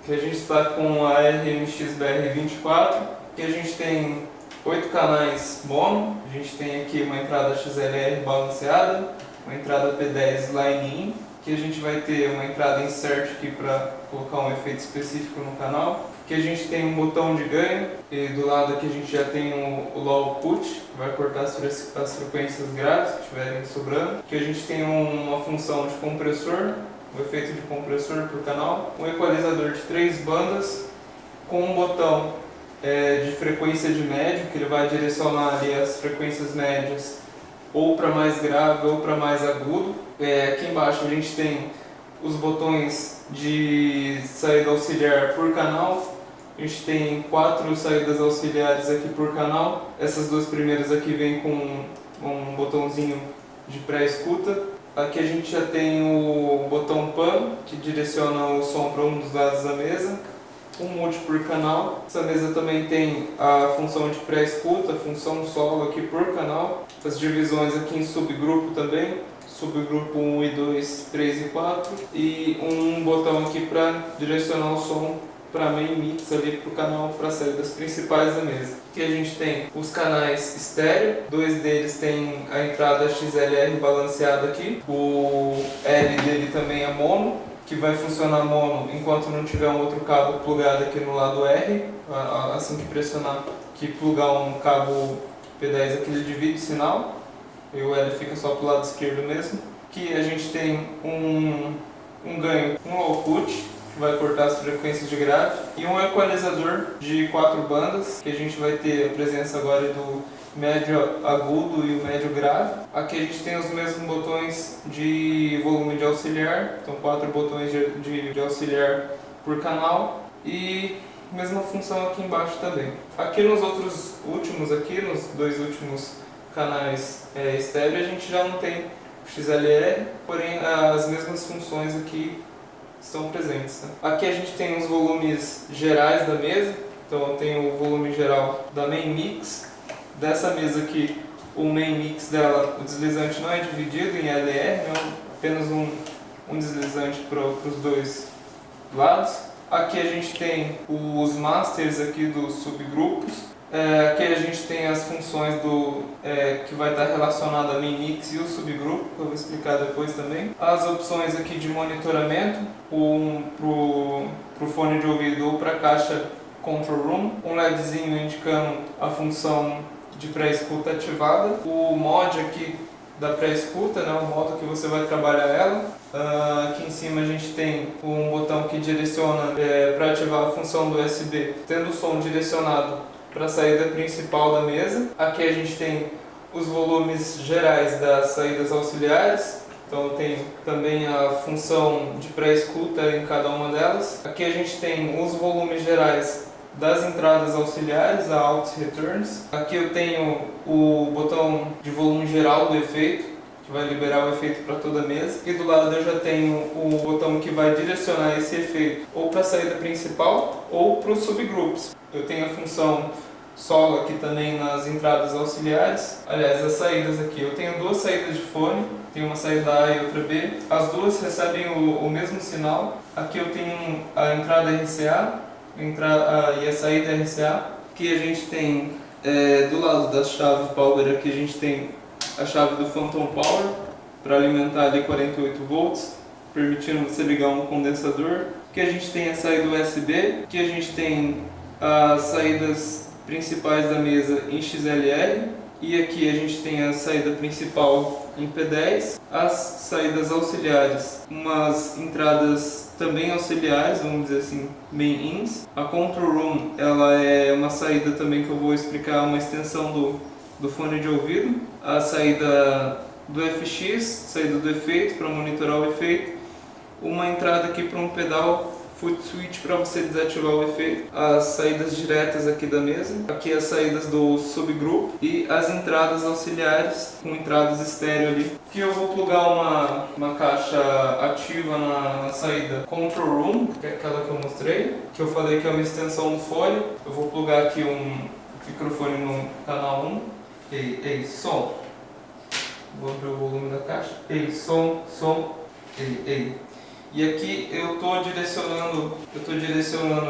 que a gente está com a RMXBR24, que a gente tem 8 canais mono, a gente tem aqui uma entrada XLR balanceada, uma entrada P10 line-in, que a gente vai ter uma entrada insert aqui para colocar um efeito específico no canal, que a gente tem um botão de ganho, e do lado aqui a gente já tem o low cut, que vai cortar as frequências graves que estiverem sobrando, que a gente tem uma função de compressor, um efeito de compressor por canal, um equalizador de 3 bandas, com um botão de frequência de médio, que ele vai direcionar ali as frequências médias ou para mais grave ou para mais agudo. Aqui embaixo a gente tem os botões de saída auxiliar por canal. A gente tem 4 saídas auxiliares aqui por canal. Essas duas primeiras aqui vêm com um botãozinho de pré-escuta. Aqui a gente já tem o botão PAN, que direciona o som para um dos lados da mesa. Um mute por canal. Essa mesa também tem a função de pré-escuta, a função solo aqui por canal. As divisões aqui em subgrupo também. Subgrupo 1 e 2, 3 e 4. E um botão aqui para direcionar o som para main mix ali para o canal, para as saídas principais da mesa. Aqui a gente tem os canais estéreo, 2 deles tem a entrada XLR balanceada aqui, o L dele também é mono, que vai funcionar mono enquanto não tiver um outro cabo plugado aqui no lado R, assim que pressionar, que plugar um cabo P10 aqui ele divide o sinal, e o L fica só para o lado esquerdo mesmo. Aqui a gente tem um ganho, um low cut, que vai cortar as frequências de grave, e um equalizador de 4 bandas, que a gente vai ter a presença agora do médio agudo e o médio grave. Aqui a gente tem os mesmos botões de volume de auxiliar, então 4 botões de auxiliar por canal, e mesma função aqui embaixo também. Aqui nos outros últimos, aqui nos 2 últimos canais estéreo, a gente já não tem o XLR, porém as mesmas funções aqui estão presentes. Né? Aqui a gente tem os volumes gerais da mesa, então eu tenho o volume geral da main mix. Dessa mesa aqui, o main mix dela, o deslizante não é dividido em LR, é apenas um deslizante para os dois lados. Aqui a gente tem os masters aqui dos subgrupos. Aqui a gente tem as funções que vai estar relacionada a main mix e o subgrupo, que eu vou explicar depois também. As opções aqui de monitoramento, para o fone de ouvido ou para a caixa control room, um LEDzinho indicando a função de pré-escuta ativada, o mod aqui da pré-escuta, né, o modo que você vai trabalhar ela. Aqui em cima a gente tem um botão que direciona para ativar a função do USB, tendo o som direcionado para a saída principal da mesa. Aqui a gente tem os volumes gerais das saídas auxiliares, então tem também a função de pré-escuta em cada uma delas. Aqui a gente tem os volumes gerais das entradas auxiliares, a Out Returns. Aqui eu tenho o botão de volume geral do efeito, que vai liberar o efeito para toda a mesa. E do lado eu já tenho o botão que vai direcionar esse efeito ou para a saída principal ou para os subgrupos. Eu tenho a função solo aqui também nas entradas auxiliares. Aliás, as saídas aqui, eu tenho 2 saídas de fone, tenho uma saída A e outra B. As duas recebem o mesmo sinal. Aqui eu tenho a entrada RCA e a saída RCA. Aqui a gente tem, do lado da chave Power, aqui a gente tem a chave do Phantom Power para alimentar ali 48 volts, permitindo você ligar um condensador. Aqui a gente tem a saída USB, aqui a gente tem as saídas principais da mesa em XLR, e aqui a gente tem a saída principal em P10, as saídas auxiliares, umas entradas também auxiliares, vamos dizer assim, main ins. A control room, ela é uma saída também que eu vou explicar, uma extensão do fone de ouvido. A saída do FX, saída do efeito para monitorar o efeito, uma entrada aqui para um pedal foot switch para você desativar o efeito, as saídas diretas aqui da mesa, aqui as saídas do subgrupo e as entradas auxiliares com entradas estéreo ali. Aqui eu vou plugar uma caixa ativa na saída control room, que é aquela que eu mostrei, que eu falei que é uma extensão do fone. Eu vou plugar aqui um microfone no canal 1. Ei, som. Vou abrir o volume da caixa. Ei, som. Ei. E aqui eu estou direcionando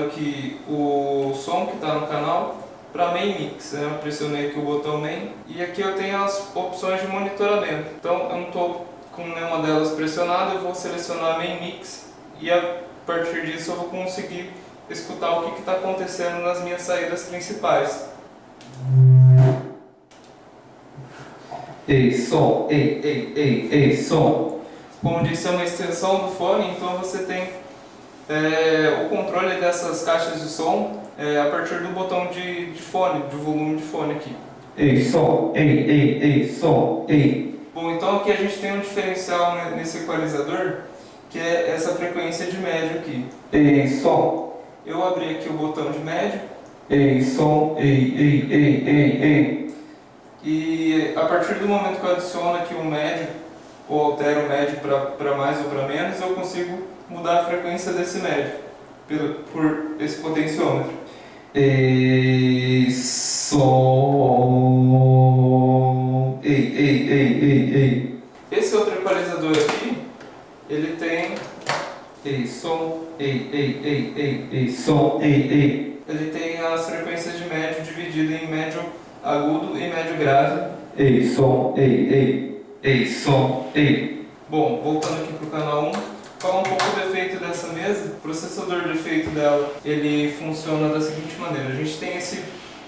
aqui o som que está no canal para Main Mix, né? Eu pressionei aqui o botão Main e aqui eu tenho as opções de monitoramento. Então eu não estou com nenhuma delas pressionada, eu vou selecionar Main Mix e a partir disso eu vou conseguir escutar o que está acontecendo nas minhas saídas principais. Ei, som, ei, som. Como disse, é uma extensão do fone, então você tem o controle dessas caixas de som a partir do botão de fone, de volume de fone aqui. Ei, som, ei, som, ei. Bom, então aqui a gente tem um diferencial nesse equalizador, que é essa frequência de médio aqui. Ei, som. Eu abri aqui o botão de médio. Ei, som, ei. E a partir do momento que eu adiciono aqui o médio, ou altero o médio para mais ou para menos, eu consigo mudar a frequência desse médio por esse potenciômetro. Ei, som. Ei. Esse outro equalizador aqui, ele tem Ei, som, ei, som, ei. Ele tem as frequências de médio divididas em médio agudo e médio grave. Ei, som, ei, som, ei. Bom, voltando aqui para o canal 1, falar um pouco do efeito dessa mesa. O processador de efeito dela, ele funciona da seguinte maneira. A gente tem esse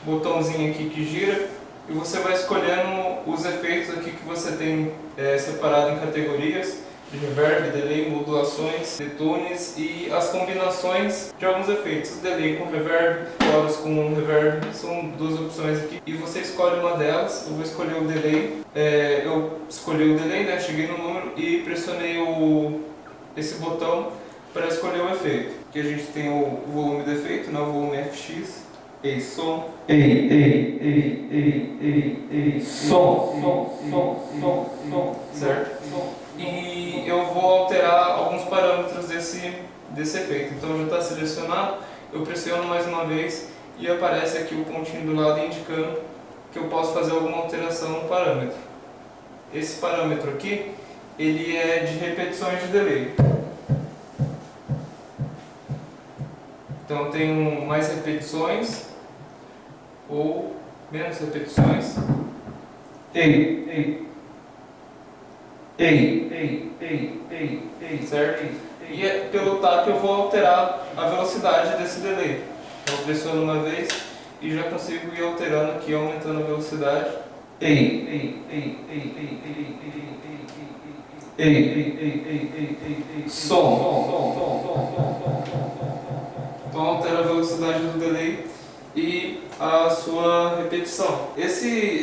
botãozinho aqui que gira e você vai escolhendo os efeitos aqui que você tem separado em categorias de reverb, delay, modulações, detones e as combinações de alguns efeitos. Delay com reverb, chorus com reverb, são duas opções aqui. E você escolhe uma delas. Eu vou escolher o delay. Eu escolhi o delay, né? Cheguei no número e pressionei esse botão para escolher o efeito. Aqui a gente tem o volume do efeito, né? O volume FX. Ei, som. Ei, som. Certo? E eu vou alterar alguns parâmetros desse efeito. Então já está selecionado, eu pressiono mais uma vez e aparece aqui o pontinho do lado indicando que eu posso fazer alguma alteração no parâmetro. Esse parâmetro aqui, ele é de repetições de delay. Então eu tenho mais repetições ou menos repetições. Ei. Certo? E pelo tap eu vou alterar a velocidade desse delay. Então eu pressiono uma vez e já consigo ir alterando aqui, aumentando a velocidade. Som. Então altera a velocidade do delay e a sua repetição. Esse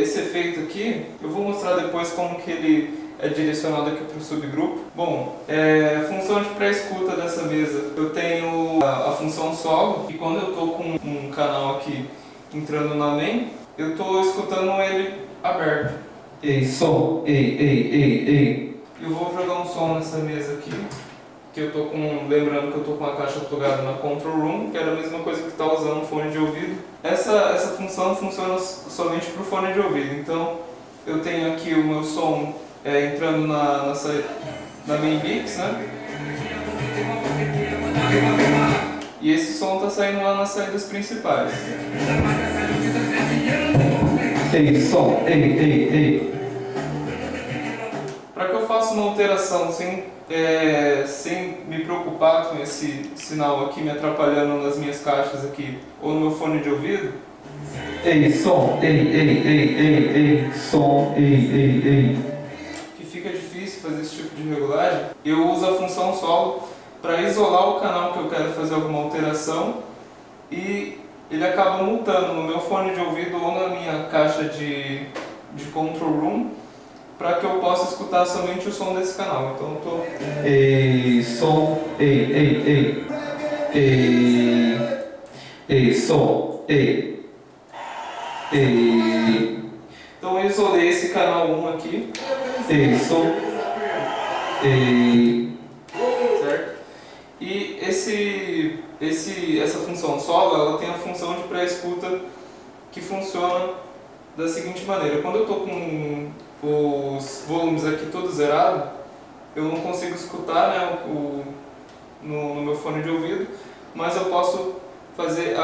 efeito aqui, eu vou mostrar depois como que ele é direcionado aqui para o subgrupo. Bom, função de pré-escuta dessa mesa, eu tenho a função solo, e quando eu estou com um canal aqui entrando na main, eu estou escutando ele aberto. Ei, som, ei. Eu vou jogar um som nessa mesa aqui, que eu tô lembrando que eu estou com a caixa plugada na Control Room, que era a mesma coisa que está usando um fone de ouvido. Essa função funciona somente para o fone de ouvido, então eu tenho aqui o meu som entrando na main mix, né? E esse som está saindo lá nas saídas principais. Ei, som, ei. Para que eu faça uma alteração sem me preocupar com esse sinal aqui me atrapalhando nas minhas caixas aqui ou no meu fone de ouvido. Ei, som, ei, som, ei. Que fica difícil fazer esse tipo de regulagem. Eu uso a função solo para isolar o canal que eu quero fazer alguma alteração e ele acaba mutando no meu fone de ouvido ou na minha caixa de control room para que eu possa escutar somente o som desse canal. Então eu tô... Ei, som, ei. Ei, som, ei. Então eu isolei esse canal 1 aqui. Ei, som, ei. Certo? E essa função solo, ela tem a função de pré-escuta que funciona da seguinte maneira. Quando eu estou com os volumes aqui todos zerados, eu não consigo escutar, né, no meu fone de ouvido, mas eu posso fazer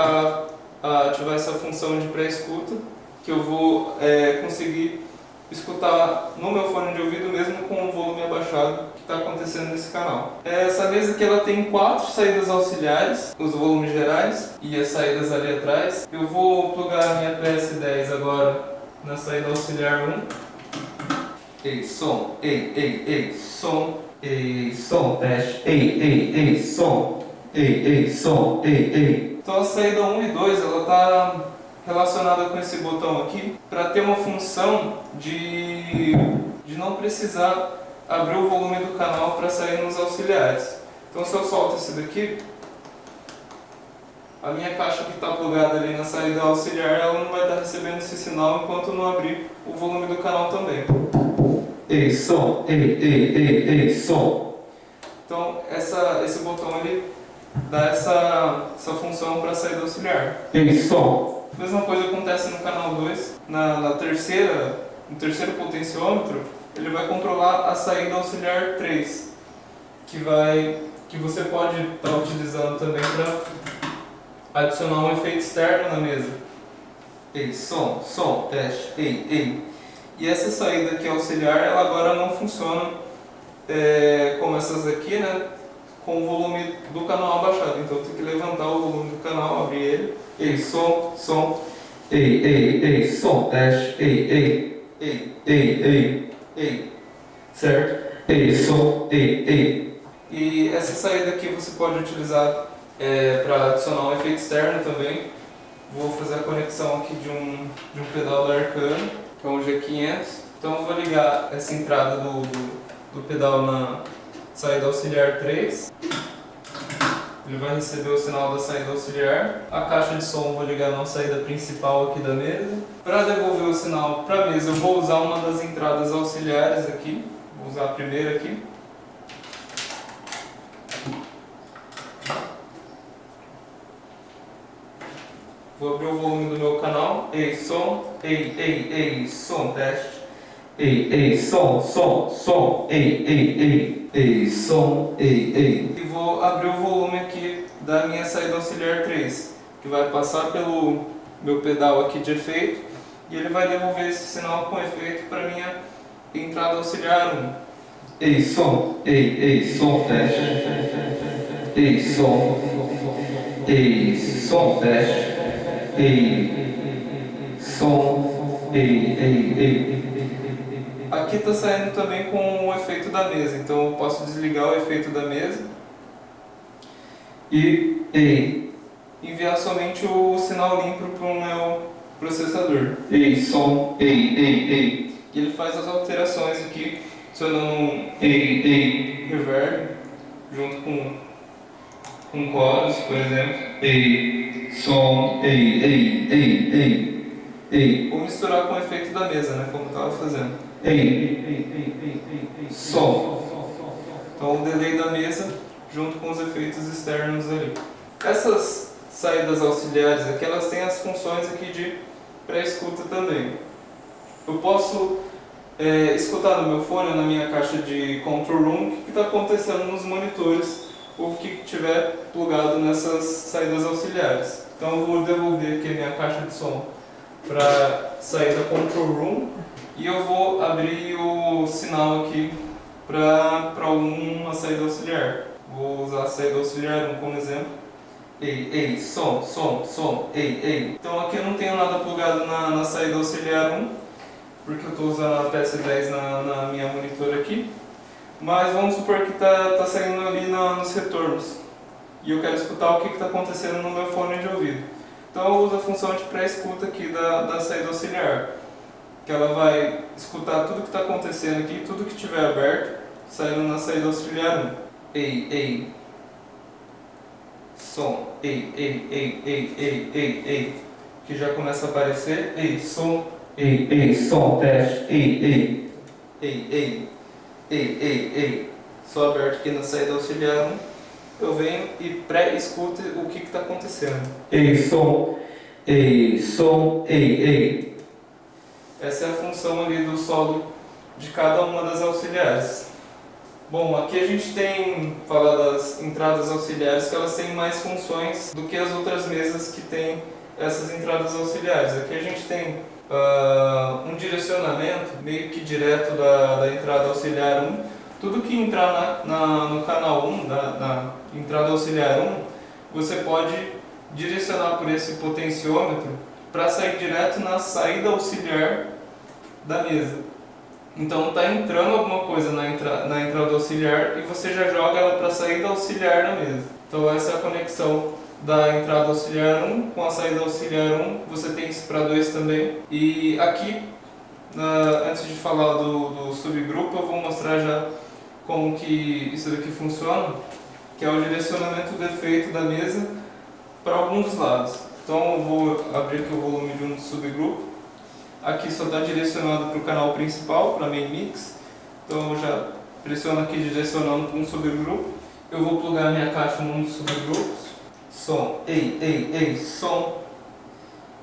ativar essa função de pré-escuta, que eu vou conseguir escutar no meu fone de ouvido mesmo com o volume abaixado que está acontecendo nesse canal. Essa mesa aqui ela tem 4 saídas auxiliares, os volumes gerais e as saídas ali atrás. Eu vou plugar a minha PS10 agora na saída auxiliar 1. Ei, som, ei, som, teste, ei, som, ei, som, ei. Então a saída 1 e 2 ela está relacionada com esse botão aqui para ter uma função de não precisar abrir o volume do canal para sair nos auxiliares. Então se eu solto esse daqui, a minha caixa que está plugada ali na saída auxiliar ela não vai estar recebendo esse sinal enquanto não abrir o volume do canal também. Ei, som, ei, som. Então esse botão ele dá essa função para a saída auxiliar. Ei, som. Mesma coisa acontece no canal 2, no terceiro potenciômetro, ele vai controlar a saída auxiliar 3, que você pode estar utilizando também para adicionar um efeito externo na mesa. Ei, som, teste, ei. E essa saída aqui auxiliar, ela agora não funciona como essas aqui, né? Com o volume do canal abaixado. Então eu tenho que levantar o volume do canal, abrir ele. Ei, som, ei, som, teste, ei. Certo? Ei, som, ei. E essa saída aqui você pode utilizar para adicionar um efeito externo também. Vou fazer a conexão aqui de um pedal da Arcano, que é um G500. Então eu vou ligar essa entrada do pedal na saída auxiliar 3. Ele vai receber o sinal da saída auxiliar. A caixa de som eu vou ligar na saída principal aqui da mesa. Para devolver o sinal para a mesa eu vou usar uma das entradas auxiliares aqui. Vou usar a primeira aqui. Vou abrir o volume do meu canal. Ei, som, som, teste. Ei, som, ei, som, ei. E vou abrir o volume aqui da minha saída auxiliar 3, que vai passar pelo meu pedal aqui de efeito e ele vai devolver esse sinal com efeito para minha entrada auxiliar 1. Ei, som, teste. Ei, som, teste. Ei, som, ei. Aqui está saindo também com o efeito da mesa, então eu posso desligar o efeito da mesa e enviar somente o sinal limpo para o meu processador. Ei, som, ei. E ele faz as alterações aqui, adicionando um Ei. reverb junto com chorus, por exemplo. Ei, som, ei. Ou misturar com o efeito da mesa, né, como eu estava fazendo. Ei, som. Então o delay da mesa junto com os efeitos externos ali. Essas saídas auxiliares aqui, elas têm as funções aqui de pré-escuta também. Eu posso escutar no meu fone, na minha caixa de control room, o que está acontecendo nos monitores, ou o que estiver plugado nessas saídas auxiliares. Então eu vou devolver aqui a minha caixa de som para a saída control room e eu vou abrir o sinal aqui para uma saída auxiliar. Vou usar a saída auxiliar 1 como exemplo. Ei, som, ei. Então aqui eu não tenho nada plugado na saída auxiliar 1, porque eu estou usando a PS10 na minha monitor aqui. Mas vamos supor que está saindo ali nos retornos e eu quero escutar o que está acontecendo no meu fone de ouvido. Então eu uso a função de pré-escuta aqui da saída auxiliar, que ela vai escutar tudo que está acontecendo aqui, tudo que estiver aberto, saindo na saída auxiliar 1. Ei. Som, ei. Que já começa a aparecer. Ei, som, teste. ei. Só aberto aqui na saída auxiliar 1. Eu venho e pré-escuto o que está acontecendo. Ei, som, ei. Essa é a função ali do solo de cada uma das auxiliares. Bom, aqui a gente tem falar das entradas auxiliares, que elas têm mais funções do que as outras mesas que têm essas entradas auxiliares. Aqui a gente tem um direcionamento meio que direto da entrada auxiliar 1. Tudo que entrar no canal 1, na entrada auxiliar 1, você pode direcionar por esse potenciômetro para sair direto na saída auxiliar da mesa. Então está entrando alguma coisa na entrada auxiliar e você já joga ela para a saída auxiliar da mesa. Então essa é a conexão da entrada auxiliar 1 com a saída auxiliar 1. Você tem isso para 2 também. E aqui, antes de falar do subgrupo, eu vou mostrar já como que isso daqui funciona, que é o direcionamento do efeito da mesa para alguns lados. Então eu vou abrir aqui o volume de um subgrupo. Aqui só está direcionado para o canal principal, para main mix. Então eu já pressiono aqui direcionando para um subgrupo. Eu vou plugar minha caixa num dos subgrupos. Som, ei, som.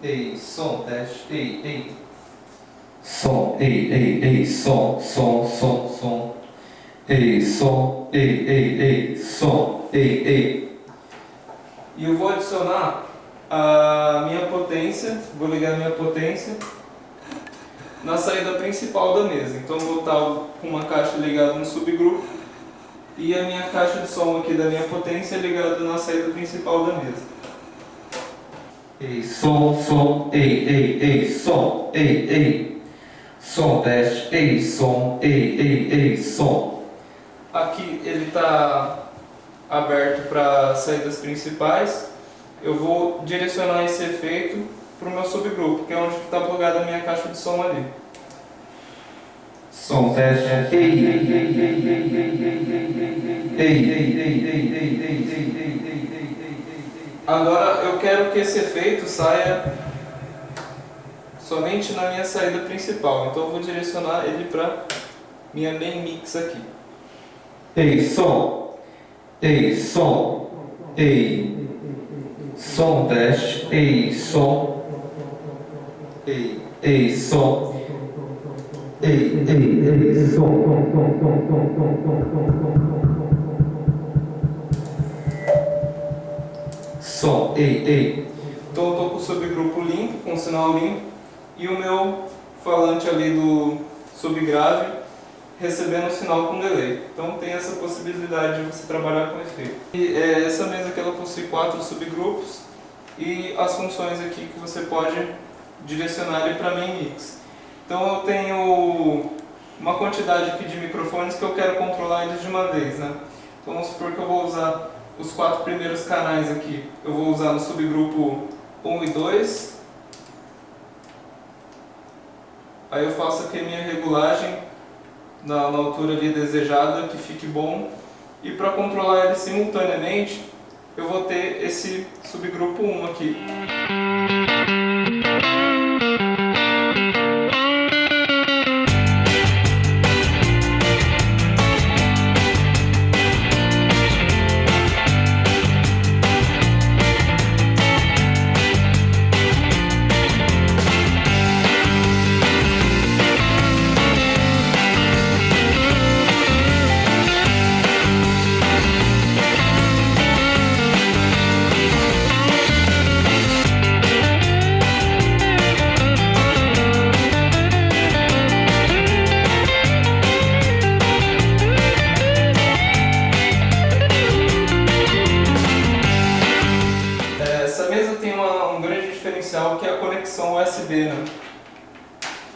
Ei, som, dash, ei. Som, ei, som. Ei, som, ei, som, ei. E eu vou adicionar a minha potência, vou ligar a minha potência na saída principal da mesa. Então eu vou estar com uma caixa ligada no subgrupo e a minha caixa de som aqui da minha potência ligada na saída principal da mesa. Ei, som, ei, som, ei. Som, dash, ei, som, ei, som. Aqui ele está aberto para saídas principais. Eu vou direcionar esse efeito para o meu subgrupo, que é onde está plugada a minha caixa de som ali. Som, dash, ei. Agora eu quero que esse efeito saia somente na minha saída principal, então eu vou direcionar ele para minha main mix aqui. Ei, som, ei. Som, dash, ei, som. Ei, som. Ei, som. Som, ei. Então eu estou com o subgrupo limpo, com o sinal limpo, e o meu falante ali do subgrave recebendo o sinal com delay. Então tem essa possibilidade de você trabalhar com efeito. E essa mesa aqui ela possui 4 subgrupos e as funções aqui que você pode direcionar ele para main mix. Então eu tenho uma quantidade aqui de microfones que eu quero controlar eles de uma vez, né? Então vamos supor que eu vou usar os 4 primeiros canais aqui. Eu vou usar no subgrupo 1 e 2. Aí eu faço aqui a minha regulagem na altura ali desejada, que fique bom. E para controlar ele simultaneamente, eu vou ter esse subgrupo 1 aqui. Que é a conexão USB, né?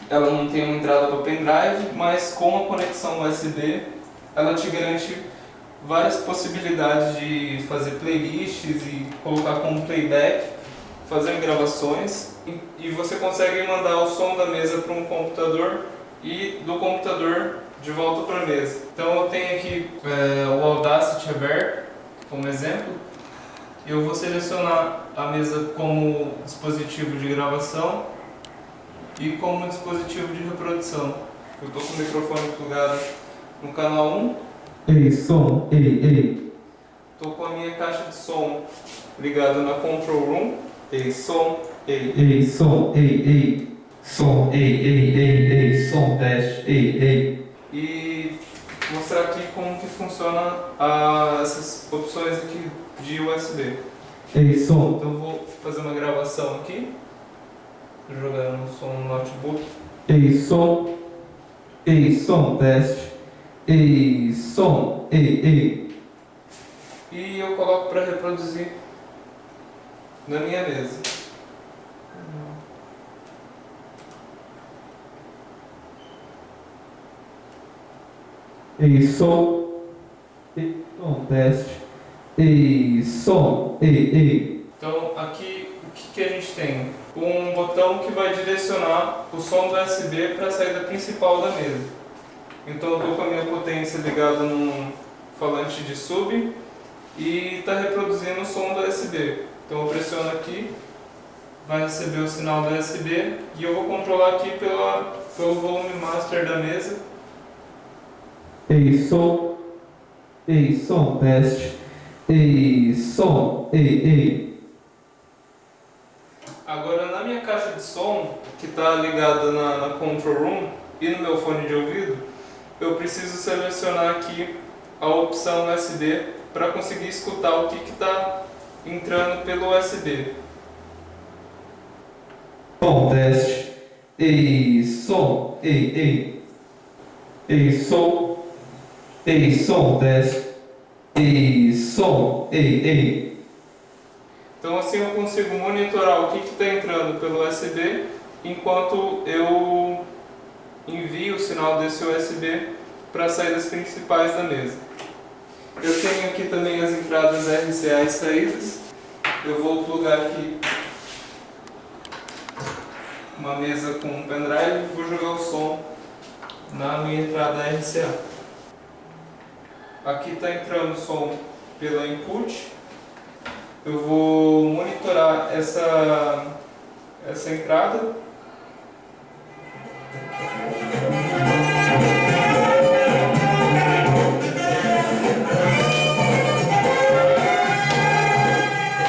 Ela não tem uma entrada para pendrive, mas com a conexão USB ela te garante várias possibilidades de fazer playlists e colocar como playback, fazer gravações, e você consegue mandar o som da mesa para um computador e do computador de volta para a mesa. Então eu tenho aqui o Audacity aberto como exemplo. Eu vou selecionar a mesa como dispositivo de gravação e como dispositivo de reprodução. Eu estou com o microfone plugado no canal 1. Ei, som, ei. Estou com a minha caixa de som ligada na Control Room. Ei, som, ei. Ei, som, ei. Som, ei, som, dash, ei. E mostrar aqui como que funciona essas opções aqui de USB. Ei, som. Então eu vou fazer uma gravação aqui, jogando um som no notebook. Ei, som. Ei, som, teste. Ei, som. Ei. E eu coloco para reproduzir na minha mesa. Ei, som. Ei, som, teste. Ei, som. Ei. Então aqui o que a gente tem? Um botão que vai direcionar o som do USB para a saída principal da mesa. Então eu estou com a minha potência ligada num falante de sub e está reproduzindo o som do USB. Então eu pressiono aqui, vai receber o sinal do USB e eu vou controlar aqui pelo volume master da mesa. Ei, som. Ei, som, teste. Ei, som. Ei. Agora na minha caixa de som, que está ligada na Control Room e no meu fone de ouvido, eu preciso selecionar aqui a opção USB para conseguir escutar o que está entrando pelo USB. Som, teste. Ei, som. Ei. Ei, som. Ei, som, teste. Ei, som. Ei. Então assim eu consigo monitorar o que está entrando pelo USB enquanto eu envio o sinal desse USB para as saídas principais da mesa. Eu tenho aqui também as entradas RCA e saídas. Eu vou plugar aqui uma mesa com um pendrive e vou jogar o som na minha entrada RCA. Aqui está entrando o som pela input. Eu vou monitorar essa entrada.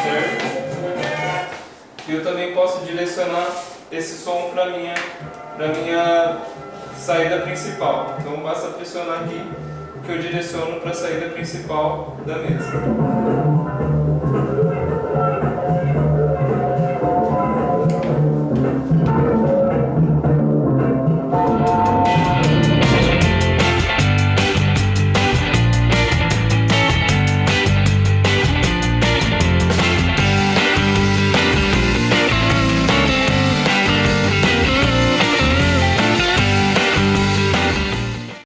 Certo? E eu também posso direcionar esse som para minha saída principal. Então basta pressionar aqui que eu direciono para a saída principal da mesa.